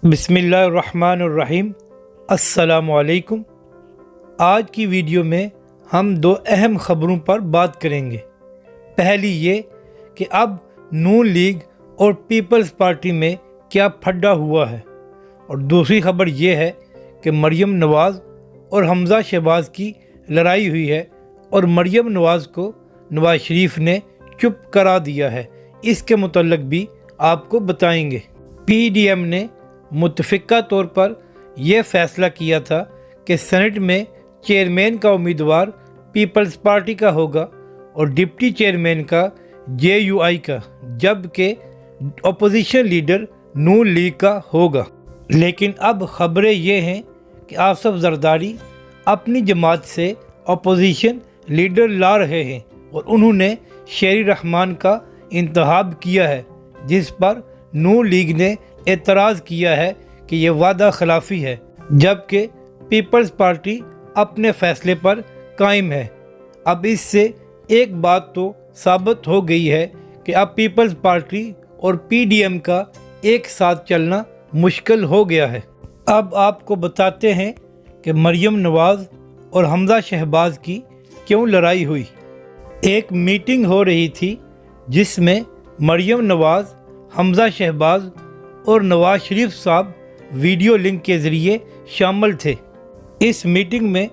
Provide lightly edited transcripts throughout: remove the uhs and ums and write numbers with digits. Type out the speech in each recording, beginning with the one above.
بسم اللہ الرحمن الرحیم۔ السلام علیکم۔ آج کی ویڈیو میں ہم دو اہم خبروں پر بات کریں گے۔ پہلی یہ کہ اب نون لیگ اور پیپلز پارٹی میں کیا پھڈا ہوا ہے، اور دوسری خبر یہ ہے کہ مریم نواز اور حمزہ شہباز کی لڑائی ہوئی ہے اور مریم نواز کو نواز شریف نے چپ کرا دیا ہے۔ اس کے متعلق بھی آپ کو بتائیں گے۔ پی ڈی ایم نے متفقہ طور پر یہ فیصلہ کیا تھا کہ سینٹ میں چیئرمین کا امیدوار پیپلز پارٹی کا ہوگا اور ڈپٹی چیئرمین کا جے یو آئی کا، جبکہ اپوزیشن لیڈر نون لیگ کا ہوگا۔ لیکن اب خبریں یہ ہیں کہ آصف زرداری اپنی جماعت سے اپوزیشن لیڈر لا رہے ہیں اور انہوں نے شیری رحمان کا انتخاب کیا ہے، جس پر نون لیگ نے اعتراض کیا ہے کہ یہ وعدہ خلافی ہے، جبکہ پیپلز پارٹی اپنے فیصلے پر قائم ہے۔ اب اس سے ایک بات تو ثابت ہو گئی ہے کہ اب پیپلز پارٹی اور پی ڈی ایم کا ایک ساتھ چلنا مشکل ہو گیا ہے۔ اب آپ کو بتاتے ہیں کہ مریم نواز اور حمزہ شہباز کی کیوں لڑائی ہوئی۔ ایک میٹنگ ہو رہی تھی جس میں مریم نواز، حمزہ شہباز اور نواز شریف صاحب ویڈیو لنک کے ذریعے شامل تھے۔ اس میٹنگ میں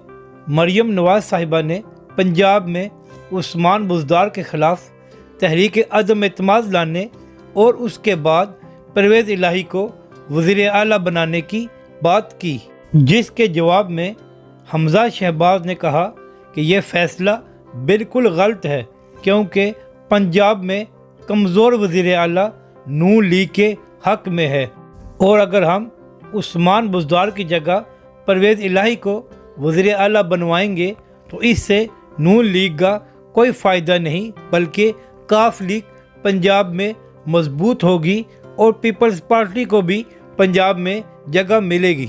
مریم نواز صاحبہ نے پنجاب میں عثمان بزدار کے خلاف تحریک عدم اعتماد لانے اور اس کے بعد پرویز الہی کو وزیر اعلیٰ بنانے کی بات کی، جس کے جواب میں حمزہ شہباز نے کہا کہ یہ فیصلہ بالکل غلط ہے، کیونکہ پنجاب میں کمزور وزیر اعلیٰ نون لیگ کے حق میں ہے، اور اگر ہم عثمان بزدار کی جگہ پرویز الہی کو وزیر اعلیٰ بنوائیں گے تو اس سے نون لیگ کا کوئی فائدہ نہیں، بلکہ کاف لیگ پنجاب میں مضبوط ہوگی اور پیپلز پارٹی کو بھی پنجاب میں جگہ ملے گی۔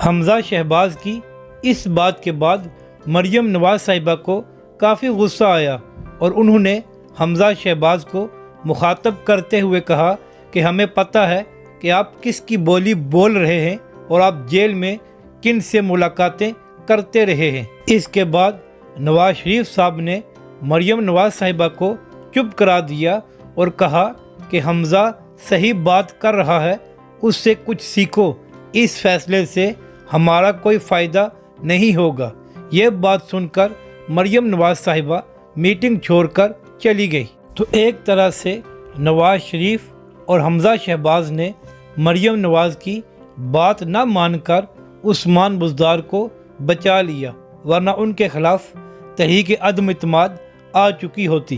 حمزہ شہباز کی اس بات کے بعد مریم نواز صاحبہ کو کافی غصہ آیا اور انہوں نے حمزہ شہباز کو مخاطب کرتے ہوئے کہا کہ ہمیں پتہ ہے کہ آپ کس کی بولی بول رہے ہیں اور آپ جیل میں کن سے ملاقاتیں کرتے رہے ہیں۔ اس کے بعد نواز شریف صاحب نے مریم نواز صاحبہ کو چپ کرا دیا اور کہا کہ حمزہ صحیح بات کر رہا ہے، اس سے کچھ سیکھو، اس فیصلے سے ہمارا کوئی فائدہ نہیں ہوگا۔ یہ بات سن کر مریم نواز صاحبہ میٹنگ چھوڑ کر چلی گئی۔ تو ایک طرح سے نواز شریف اور حمزہ شہباز نے مریم نواز کی بات نہ مان کر عثمان بزدار کو بچا لیا، ورنہ ان کے خلاف تحریک عدم اعتماد آ چکی ہوتی۔